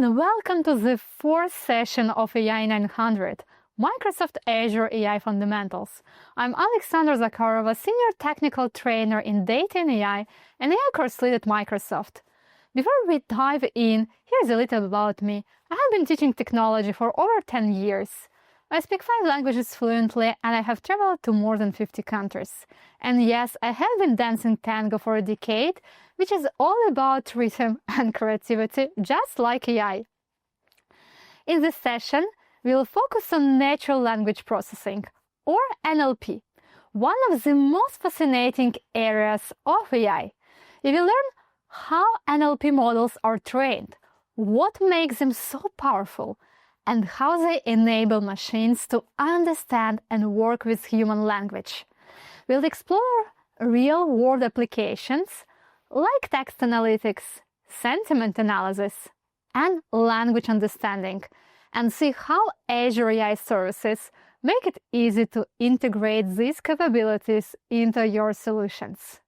and welcome to the fourth session of AI-900, Microsoft Azure AI Fundamentals. I'm Alexandra, Senior Technical Trainer in Data and AI and AI Course Lead at Microsoft. Before we dive in, here's a little about me. I have been teaching technology for over 10 years. I speak 5 languages fluently and I have traveled to more than 50 countries. And yes, I have been dancing tango for a decade, which is all about rhythm and creativity, just like AI. In this session, we will focus on natural language processing, or NLP, one of the most fascinating areas of AI. We will learn how NLP models are trained, what makes them so powerful, and how they enable machines to understand and work with human language. We'll explore real-world applications like text analytics, sentiment analysis, and language understanding, and see how Azure AI services make it easy to integrate these capabilities into your solutions.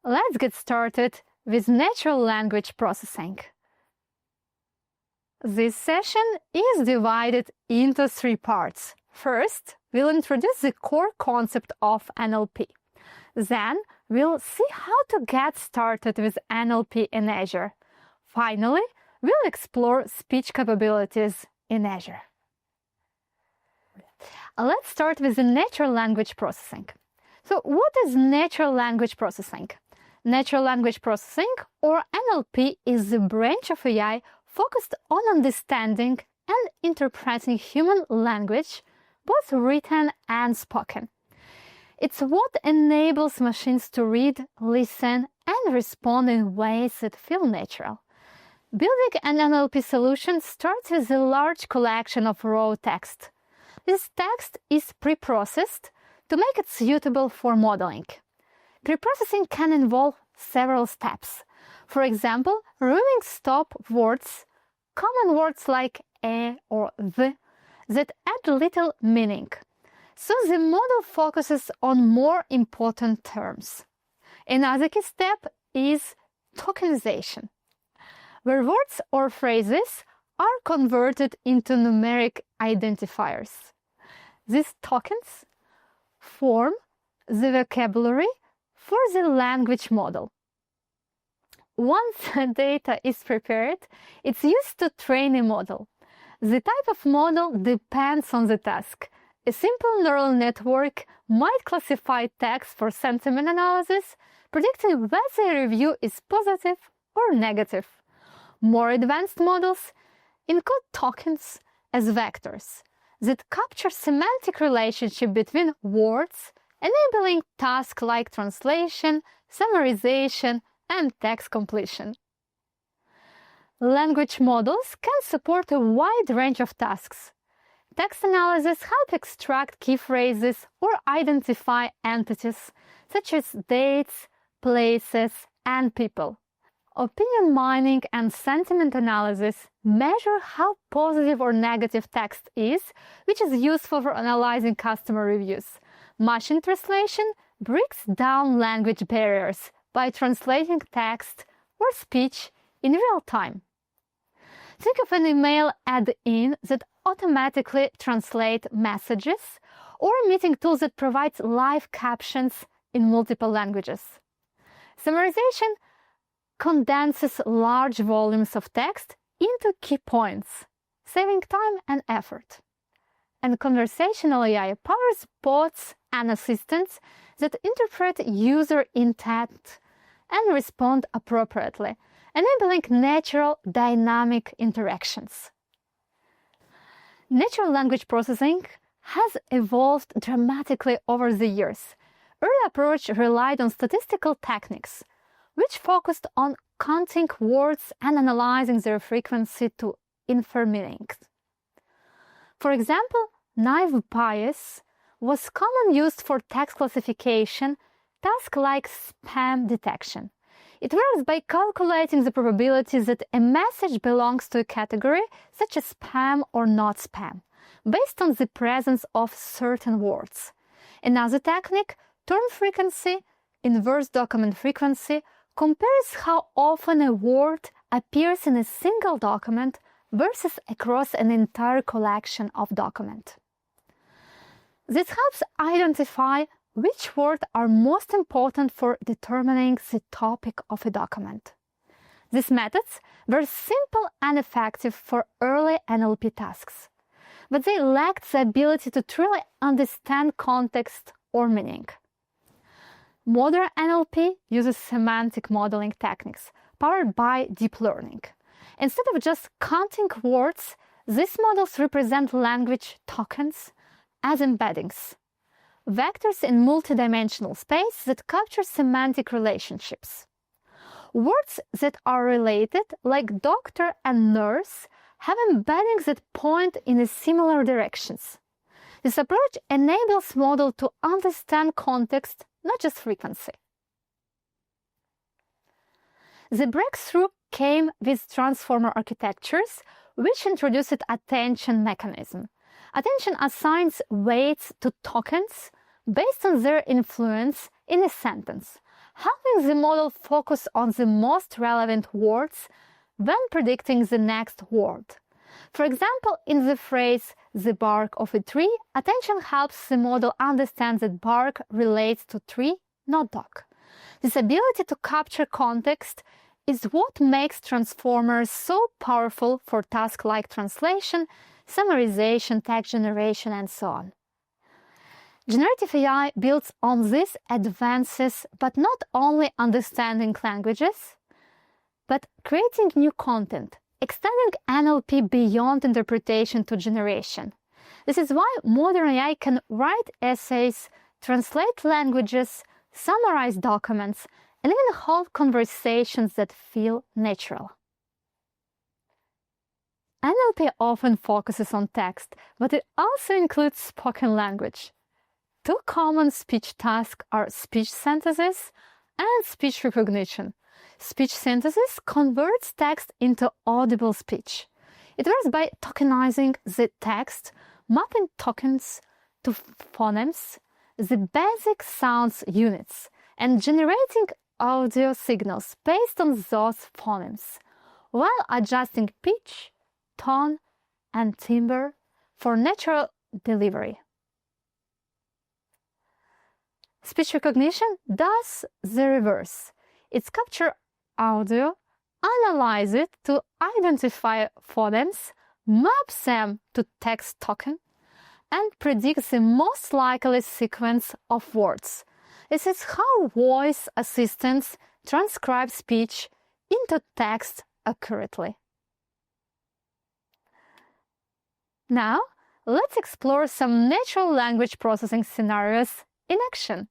Let's get started with natural language processing. This session is divided into 3 parts. First, we'll introduce the core concept of NLP. Then, we'll see how to get started with NLP in Azure. Finally, we'll explore speech capabilities in Azure. Let's start with the natural language processing. So, what is natural language processing? Natural language processing, or NLP, is the branch of AI focused on understanding and interpreting human language, both written and spoken. It's what enables machines to read, listen, and respond in ways that feel natural. Building an NLP solution starts with a large collection of raw text. This text is pre-processed to make it suitable for modeling. Preprocessing can involve several steps. For example, removing stop words, common words like or the, that add little meaning. So the model focuses on more important terms. Another key step is tokenization, where words or phrases are converted into numeric identifiers. These tokens form the vocabulary for the language model. Once the data is prepared, it's used to train a model. The type of model depends on the task. A simple neural network might classify text for sentiment analysis, predicting whether a review is positive or negative. More advanced models encode tokens as vectors that capture semantic relationship between words, enabling tasks like translation, summarization, and text completion. Language models can support a wide range of tasks. Text analysis helps extract key phrases or identify entities such as dates, places, and people. Opinion mining and sentiment analysis measure how positive or negative text is, which is useful for analyzing customer reviews. Machine translation breaks down language barriers by translating text or speech in real time. Think of an email add-in that automatically translates messages, or a meeting tool that provides live captions in multiple languages. Summarization condenses large volumes of text into key points, saving time and effort. And conversational AI powers bots and assistants that interpret user intent and respond appropriately, enabling natural, dynamic interactions. Natural language processing has evolved dramatically over the years. Early approach relied on statistical techniques, which focused on counting words and analyzing their frequency to infer meanings. For example, naive bias was commonly used for text classification, tasks like spam detection. It works by calculating the probability that a message belongs to a category, such as spam or not spam, based on the presence of certain words. Another technique, term frequency, inverse document frequency, compares how often a word appears in a single document versus across an entire collection of documents. This helps identify which words are most important for determining the topic of a document. These methods were simple and effective for early NLP tasks, but they lacked the ability to truly understand context or meaning. Modern NLP uses semantic modeling techniques powered by deep learning. Instead of just counting words, these models represent language tokens as embeddings, vectors in multidimensional space that capture semantic relationships. Words that are related, like doctor and nurse, have embeddings that point in similar directions. This approach enables model to understand context, not just frequency. The breakthrough came with transformer architectures, which introduced attention mechanism. Attention assigns weights to tokens based on their influence in a sentence, helping the model focus on the most relevant words when predicting the next word. For example, in the phrase "the bark of a tree," attention helps the model understand that bark relates to tree, not dog. This ability to capture context is what makes transformers so powerful for tasks like translation, summarization, text generation, and so on. Generative AI builds on these advances, but not only understanding languages, but creating new content, extending NLP beyond interpretation to generation. This is why modern AI can write essays, translate languages, summarize documents, and even hold conversations that feel natural. NLP often focuses on text, but it also includes spoken language. Two common speech tasks are speech synthesis and speech recognition. Speech synthesis converts text into audible speech. It works by tokenizing the text, mapping tokens to phonemes, the basic sounds units, and generating audio signals based on those phonemes, while adjusting pitch, tone, and timbre for natural delivery. Speech recognition does the reverse. It captures audio, analyzes it to identify phonemes, maps them to text token, and predicts the most likely sequence of words. This is how voice assistants transcribe speech into text accurately. Now, let's explore some natural language processing scenarios in action.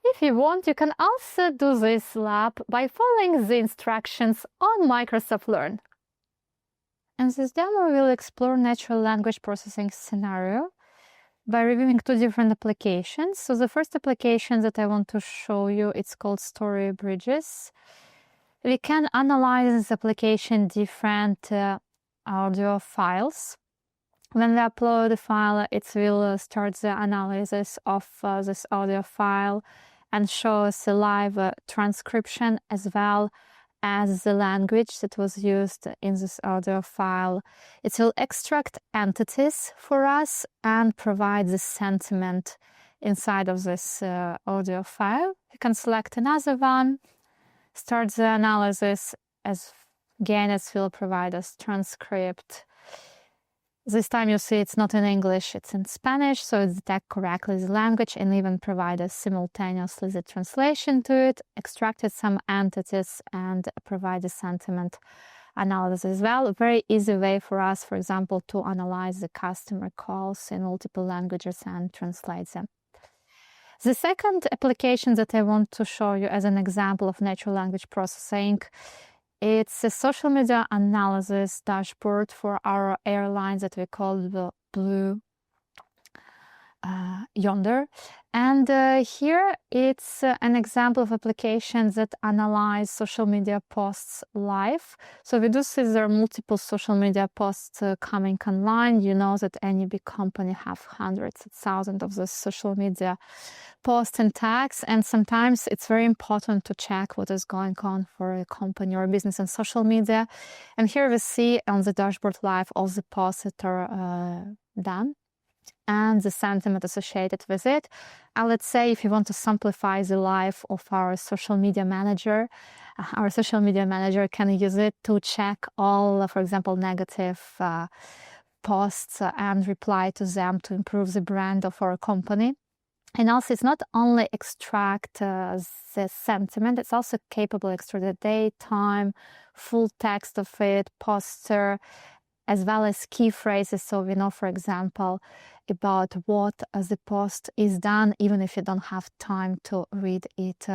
If you want, you can also do this lab by following the instructions on Microsoft Learn. In this demo, we'll explore natural language processing scenario by reviewing two different applications. So the first application that I want to show you, it's called Story Bridges. We can analyze this application different audio files. When we upload the file, it will start the analysis of this audio file and show us a live transcription as well as the language that was used in this audio file. It will extract entities for us and provide the sentiment inside of this audio file. You can select another one, start the analysis, again it will provide us transcript. This time you see it's not in English, it's in Spanish, so it detects correctly the language and even provide us simultaneously the translation to it, extracted some entities and provide a sentiment analysis as well. A very easy way for us, for example, to analyze the customer calls in multiple languages and translate them. The second application that I want to show you as an example of natural language processing, it's a social media analysis dashboard for our airlines that we call the Blue. yonder. And here it's an example of applications that analyze social media posts live. So we do see there are multiple social media posts coming online. You know that any big company have hundreds of thousands of those social media posts and tags. And sometimes it's very important to check what is going on for a company or a business on social media. And here we see on the dashboard live all the posts that are done and the sentiment associated with it. And let's say if you want to simplify the life of our social media manager can use it to check all, for example, negative posts and reply to them to improve the brand of our company. And also, it's not only extract the sentiment, it's also capable of extract the date, time, full text of it, poster, as well as key phrases. So we know, for example, about what the post is done, even if you don't have time to read it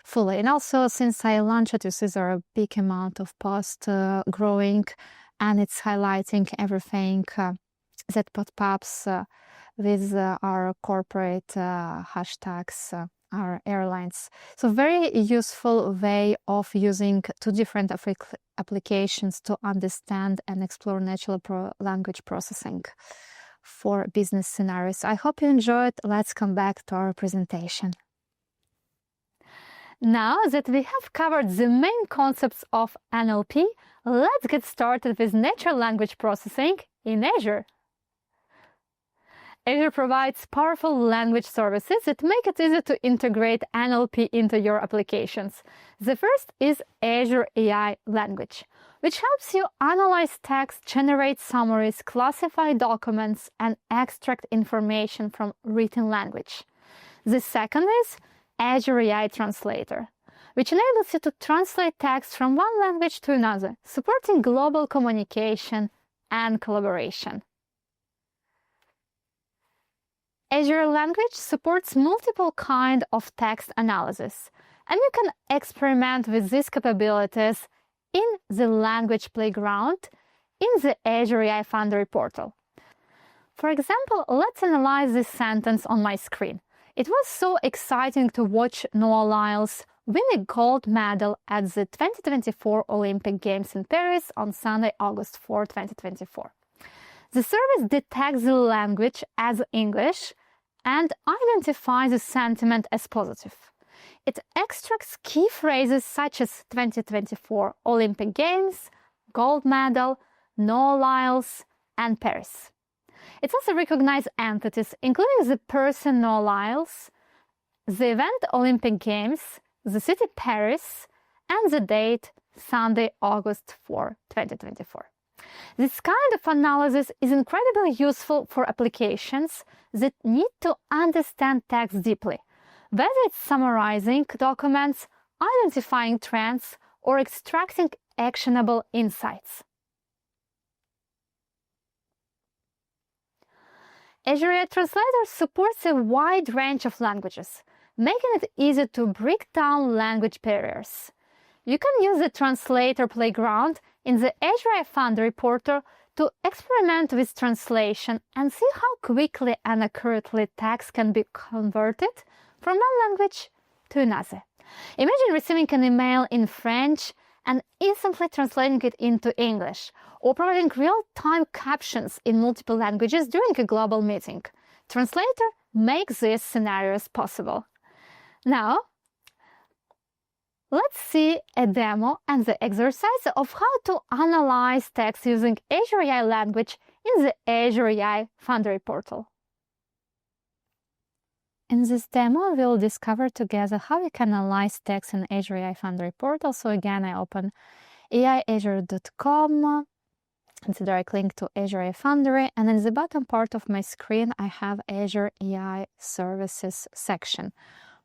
fully. And also, since I launched it, you see there are a big amount of posts growing, and it's highlighting everything that pops with our corporate hashtags, our airlines. So very useful way of using two different applications to understand and explore natural language processing for business scenarios. I hope you enjoyed. Let's come back to our presentation. Now that we have covered the main concepts of NLP, let's get started with natural language processing in Azure. Azure provides powerful language services that make it easy to integrate NLP into your applications. The first is Azure AI Language, which helps you analyze text, generate summaries, classify documents, and extract information from written language. The second is Azure AI Translator, which enables you to translate text from one language to another, supporting global communication and collaboration. Azure Language supports multiple kinds of text analysis, and you can experiment with these capabilities in the Language Playground in the Azure AI Foundry portal. For example, let's analyze this sentence on my screen. It was so exciting to watch Noah Lyles win a gold medal at the 2024 Olympic Games in Paris on Sunday, August 4, 2024. The service detects the language as English and identifies the sentiment as positive. It extracts key phrases such as 2024 Olympic Games, gold medal, Noah Lyles, and Paris. It also recognizes entities, including the person Noah Lyles, the event Olympic Games, the city Paris, and the date Sunday, August 4, 2024. This kind of analysis is incredibly useful for applications that need to understand text deeply, whether it's summarizing documents, identifying trends, or extracting actionable insights. Azure AI Translator supports a wide range of languages, making it easy to break down language barriers. You can use the Translator Playground in the Azure AI Foundry portal to experiment with translation and see how quickly and accurately text can be converted from one language to another. Imagine receiving an email in French and instantly translating it into English, or providing real-time captions in multiple languages during a global meeting. Translator makes these scenarios possible. Now, let's see a demo and the exercise of how to analyze text using Azure AI Language in the Azure AI Foundry portal. In this demo, we'll discover together how we can analyze text in Azure AI Foundry portal. So again, I open aiazure.com. It's a direct link to Azure AI Foundry, and in the bottom part of my screen, I have Azure AI Services section.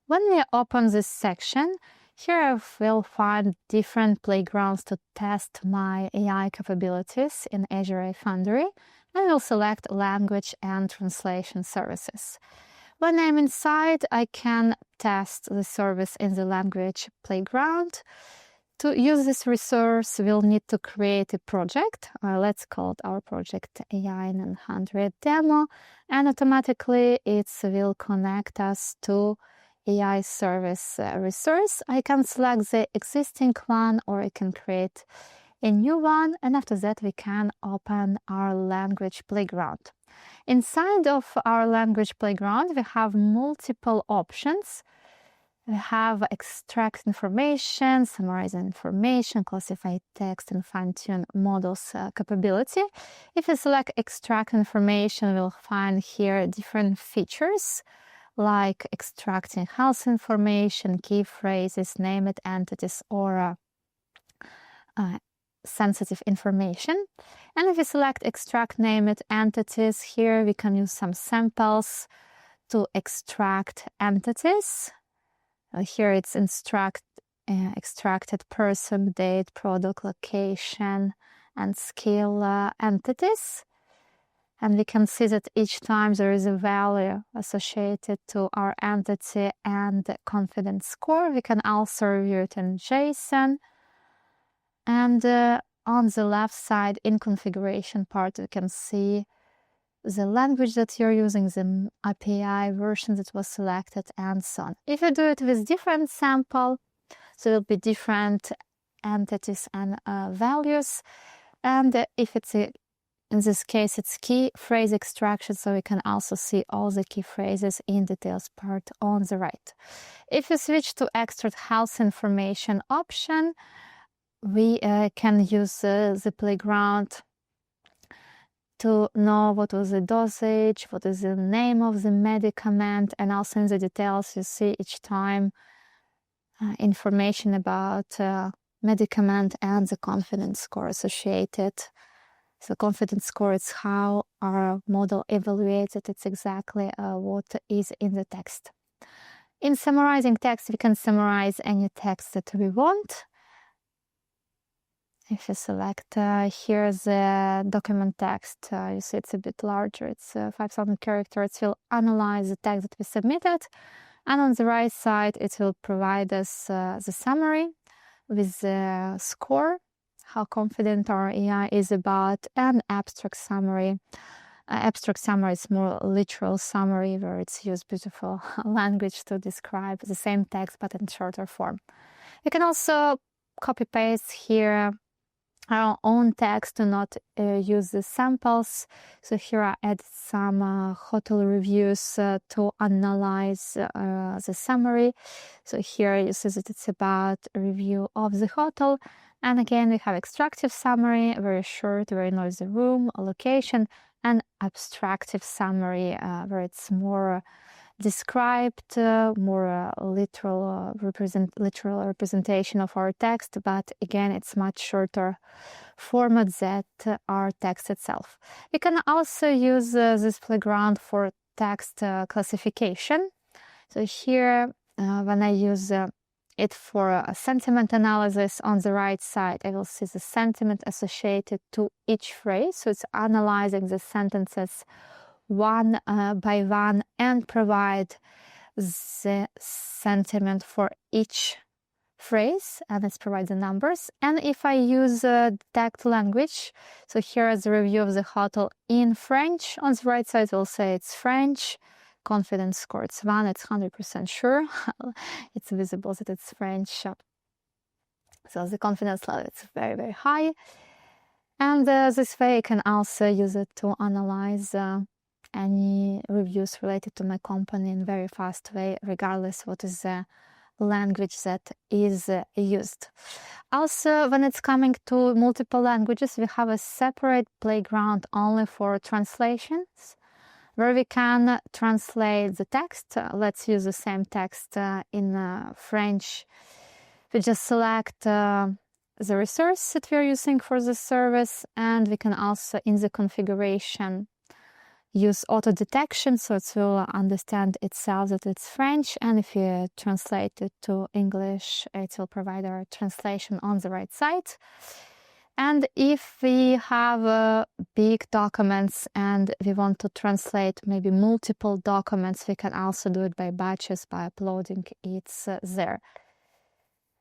When we open this section, here I will find different playgrounds to test my AI capabilities in Azure AI Foundry, and will select Language and Translation Services. When I'm inside, I can test the service in the Language Playground. To use this resource, we'll need to create a project. Let's call it our project AI-900 demo, and automatically it will connect us to AI service resource. I can select the existing one, or I can create a new one, and after that we can open our language playground. Inside of our language playground, we have multiple options. We have extract information, summarize information, classify text, and fine-tune models capability. If we select extract information, we'll find here different features like extracting health information, key phrases, named entities, or sensitive information. And if we select extract named entities, here we can use some samples to extract entities. Here it's extracted person, date, product, location, and skill entities. And we can see that each time there is a value associated to our entity and the confidence score. We can also review it in JSON. And on the left side, in configuration part, you can see the language that you're using, the API version that was selected, and so on. If you do it with different sample, so there will be different entities and values. And if it's in this case, it's key phrase extraction, so we can also see all the key phrases in details part on the right. If you switch to extract health information option, we can use the playground to know what was the dosage, what is the name of the medicament, and also in the details you see each time information about medicament and the confidence score associated. So confidence score is how our model evaluates it. It's exactly what is in the text. In summarizing text, we can summarize any text that we want. If you select here the document text, you see it's a bit larger, it's 5,000 characters. It will analyze the text that we submitted, and on the right side it will provide us the summary with the score, how confident our AI is about, and abstract summary. Abstract summary is more literal summary, where it's used beautiful language to describe the same text but in shorter form. You can also copy paste here our own text to not use the samples. So here I add some hotel reviews to analyze the summary. So here you see that it's about a review of the hotel. And again, we have extractive summary, very short, very noisy room, location, and abstractive summary, where it's more described, more literal representation of our text, but again it's much shorter format than our text itself. We can also use this playground for text classification. So here when I use it for a sentiment analysis, on the right side I will see the sentiment associated to each phrase. So it's analyzing the sentences one by one and provide the sentiment for each phrase, and let's provide the numbers. And if I use text language, so here is a review of the hotel in French. On the right side we'll say it's French. Confidence score it's 1, it's 100% sure. It's visible that it's French. So the confidence level is very, very high. And this way I can also use it to analyze any reviews related to my company in a very fast way, regardless what is the language that is used. Also, when it's coming to multiple languages, we have a separate playground only for translations, where we can translate the text. Let's use the same text in French. We just select the resource that we're using for the service, and we can also, in the configuration, use auto detection, so it will understand itself that it's French, and if you translate it to English, it will provide our translation on the right side. And if we have big documents and we want to translate maybe multiple documents, we can also do it by batches by uploading it there.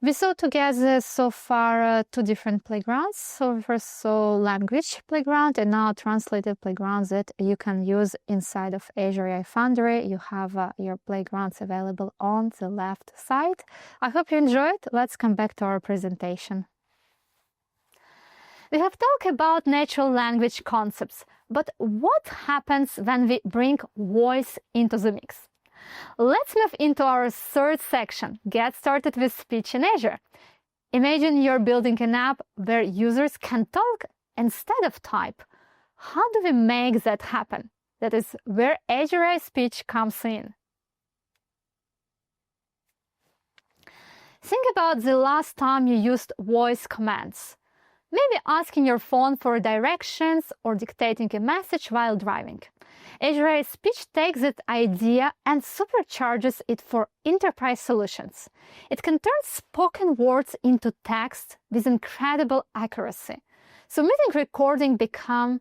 We saw together so far two different playgrounds. So we first saw language playground and now translated playgrounds that you can use inside of Azure AI Foundry. You have your playgrounds available on the left side. I hope you enjoyed. Let's come back to our presentation. We have talked about natural language concepts, but what happens when we bring voice into the mix? Let's move into our third section, Get Started with Speech in Azure. Imagine you're building an app where users can talk instead of type. How do we make that happen? That is where Azure AI Speech comes in. Think about the last time you used voice commands. Maybe asking your phone for directions or dictating a message while driving. Azure AI Speech takes that idea and supercharges it for enterprise solutions. It can turn spoken words into text with incredible accuracy. So meeting recording become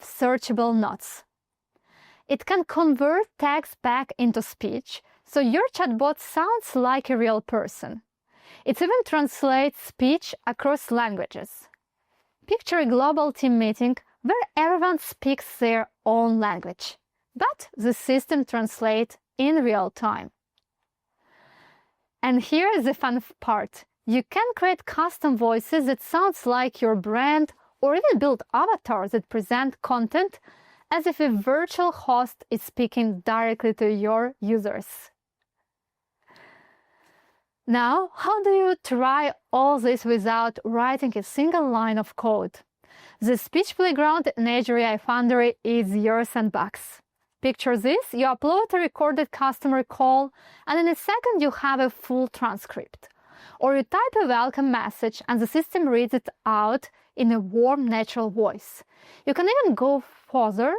searchable notes. It can convert text back into speech, so your chatbot sounds like a real person. It even translates speech across languages. Picture a global team meeting where everyone speaks their own language, but the system translates in real time. And here is the fun part. You can create custom voices that sounds like your brand or even build avatars that present content as if a virtual host is speaking directly to your users. Now, how do you try all this without writing a single line of code? The speech playground in Azure AI Foundry is your sandbox. Picture this, you upload a recorded customer call and in a second you have a full transcript. Or you type a welcome message and the system reads it out in a warm, natural voice. You can even go further,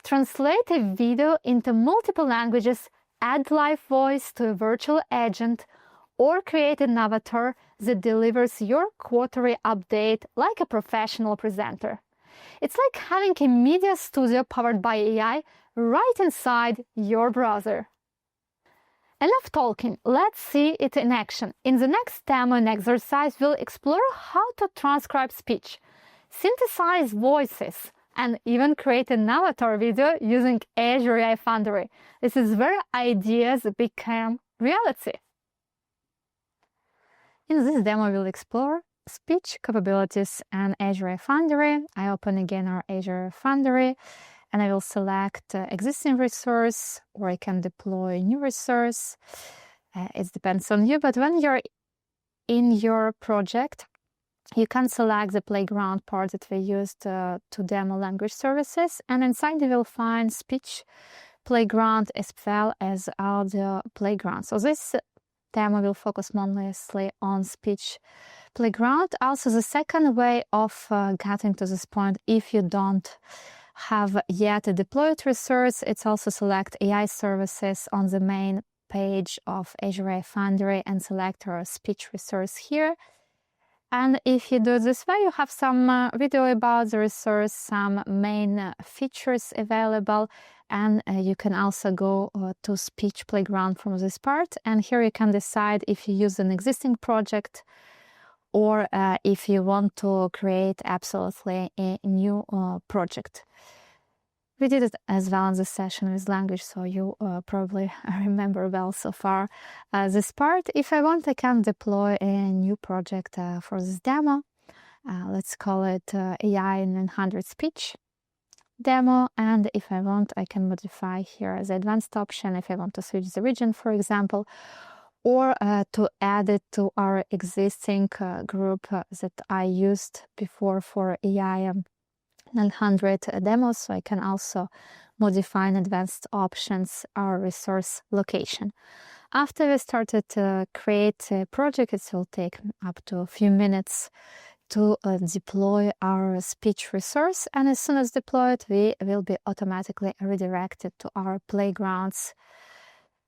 translate a video into multiple languages, add live voice to a virtual agent, or create an avatar that delivers your quarterly update like a professional presenter. It's like having a media studio powered by AI right inside your browser. Enough talking, let's see it in action. In the next demo and exercise, we'll explore how to transcribe speech, synthesize voices, and even create an avatar video using Azure AI Foundry. This is where ideas become reality. In this demo, we'll explore speech capabilities and Azure AI Foundry. I open again our Azure Foundry and I will select existing resource, or I can deploy a new resource. It depends on you, but when you're in your project, you can select the playground part that we used to demo language services, and inside you will find speech playground as well as audio playground. So this demo will focus mostly on speech playground. Also, the second way of getting to this point, if you don't have yet a deployed resource, it's also select AI services on the main page of Azure AI Foundry and select our speech resource here. And if you do this way, you have some video about the resource, some main features available, and you can also go to speech playground from this part. And here you can decide if you use an existing project or if you want to create absolutely a new project. We did it as well in this session with language, so you probably remember well so far this part. If I want, I can deploy a new project for this demo. Let's call it AI-900 speech demo. And if I want, I can modify here the advanced option if I want to switch the region, for example, or to add it to our existing group that I used before for AI-900 demos. So I can also modify in advanced options our resource location. After we started to create a project, it will take up to a few minutes to deploy our speech resource, and as soon as deployed, we will be automatically redirected to our playgrounds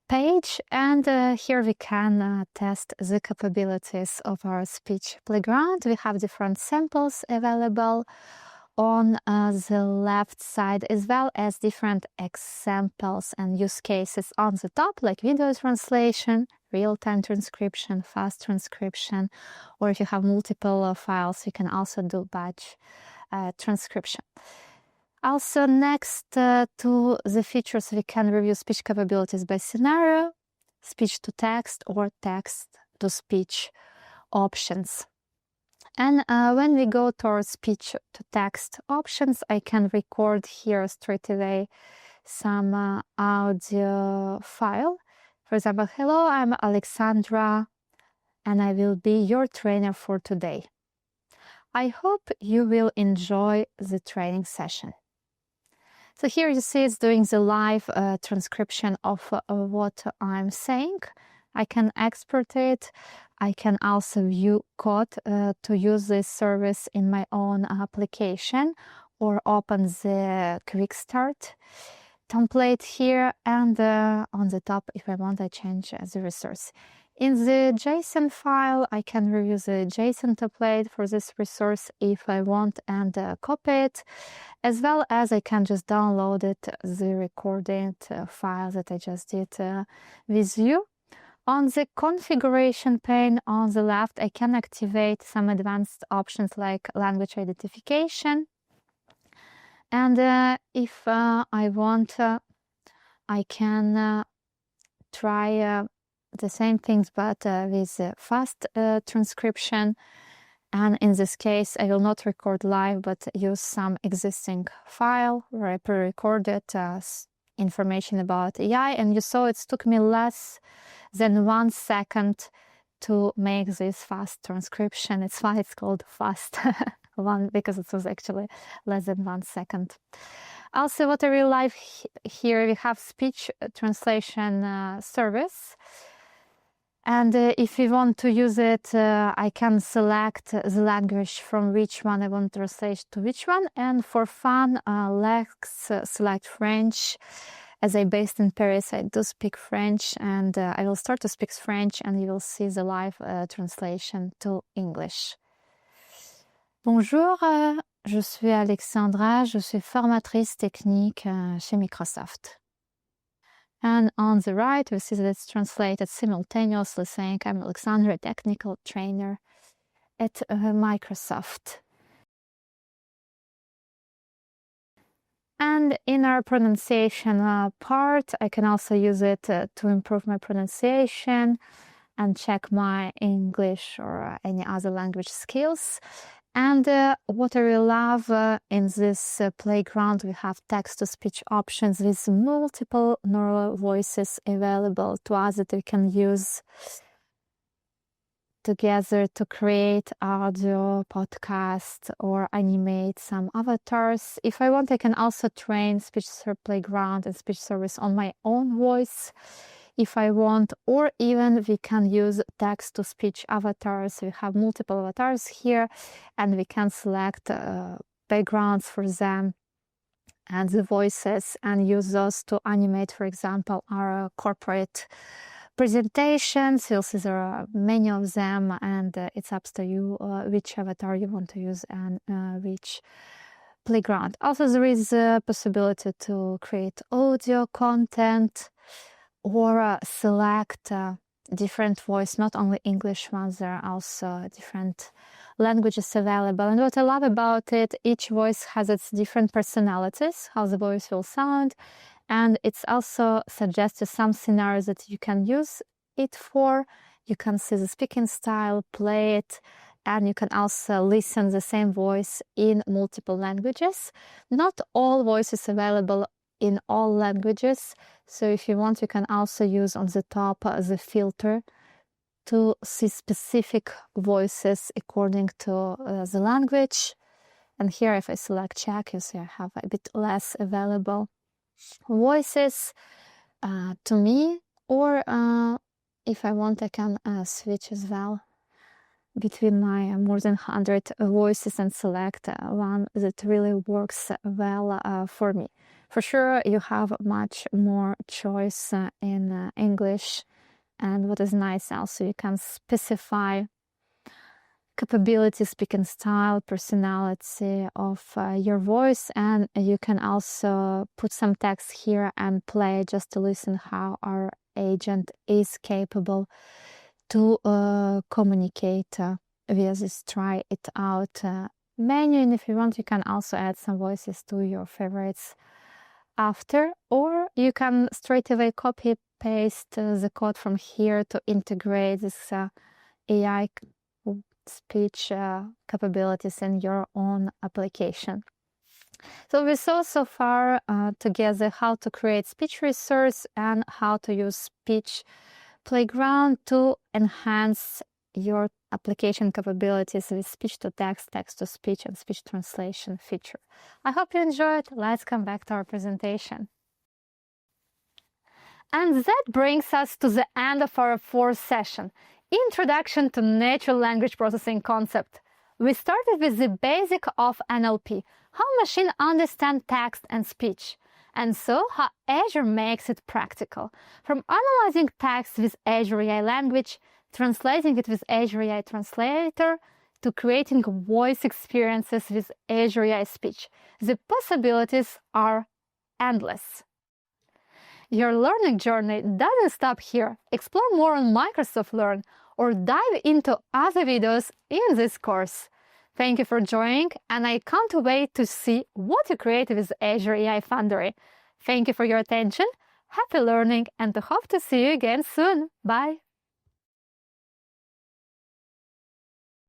page, and here we can test the capabilities of our speech playground. We have different samples available on the left side, as well as different examples and use cases on the top, like video translation, real-time transcription, fast transcription, or if you have multiple files, you can also do batch transcription. Also, next to the features, we can review speech capabilities by scenario, speech to text, or text to speech options. And when we go towards speech to text options, I can record here straight away some audio file. For example, hello, I'm Alexandra, and I will be your trainer for today. I hope you will enjoy the training session. So here you see it's doing the live transcription of what I'm saying. I can export it. I can also view code to use this service in my own application, or open the quick start template here, and on the top, if I want, I change the resource. In the JSON file, I can review the JSON template for this resource if I want, and copy it, as well as I can just download it, the recorded file that I just did with you. On the configuration pane on the left, I can activate some advanced options like language identification. And if I want, I can try the same things, but with fast transcription. And in this case, I will not record live, but use some existing file where I pre-recorded information about AI. And you saw it took me less than 1 second to make this fast transcription. It's why it's called fast one, because it was actually less than 1 second. Also, what I really like here, we have speech translation service. And if we want to use it, I can select the language from which one I want to translate to which one. And for fun, let's select French. As I'm based in Paris, I do speak French, and I will start to speak French, and you will see the live translation to English. Bonjour, je suis Alexandra, je suis formatrice technique chez Microsoft. And on the right, we see that it's translated simultaneously, saying I'm Alexandra, technical trainer at Microsoft. And in our pronunciation part, I can also use it to improve my pronunciation and check my English or any other language skills. And what I really love in this playground, we have text-to-speech options with multiple neural voices available to us that we can use together to create audio, podcast, or animate some avatars. If I want, I can also train speech playground and speech service on my own voice if I want, or even we can use text-to-speech avatars. We have multiple avatars here, and we can select backgrounds for them and the voices, and use those to animate, for example, our corporate presentations. You'll see there are many of them, and it's up to you which avatar you want to use and which playground. Also, there is a possibility to create audio content or select different voice, not only English ones, there are also different languages available. And what I love about it, each voice has its different personalities, how the voice will sound, and it's also suggested some scenarios that you can use it for. You can see the speaking style, play it, and you can also listen the same voice in multiple languages. Not all voices available in all languages, so if you want, you can also use on the top the filter to see specific voices according to the language. And here, if I select Czech, you see I have a bit less available voices to me, or if I want, I can switch as well between my more than 100 voices and select one that really works well for me. For sure, you have much more choice in English, and what is nice also, you can specify capability, speaking style, personality of your voice, and you can also put some text here and play just to listen how our agent is capable to communicate via this try it out menu. And if you want, you can also add some voices to your favorites after, or you can straight away copy paste the code from here to integrate this AI speech capabilities in your own application. So we saw so far together how to create speech resource and how to use speech playground to enhance your application capabilities with speech to text, text to speech, and speech translation feature. I hope you enjoyed. Let's come back to our presentation. And that brings us to the end of our fourth session, Introduction to Natural Language Processing Concept. We started with the basic of NLP, how machine understand text and speech, and so how Azure makes it practical. From analyzing text with Azure AI language, translating it with Azure AI Translator, to creating voice experiences with Azure AI Speech. The possibilities are endless. Your learning journey doesn't stop here. Explore more on Microsoft Learn or dive into other videos in this course. Thank you for joining, and I can't wait to see what you create with Azure AI Foundry. Thank you for your attention, happy learning, and hope to see you again soon. Bye!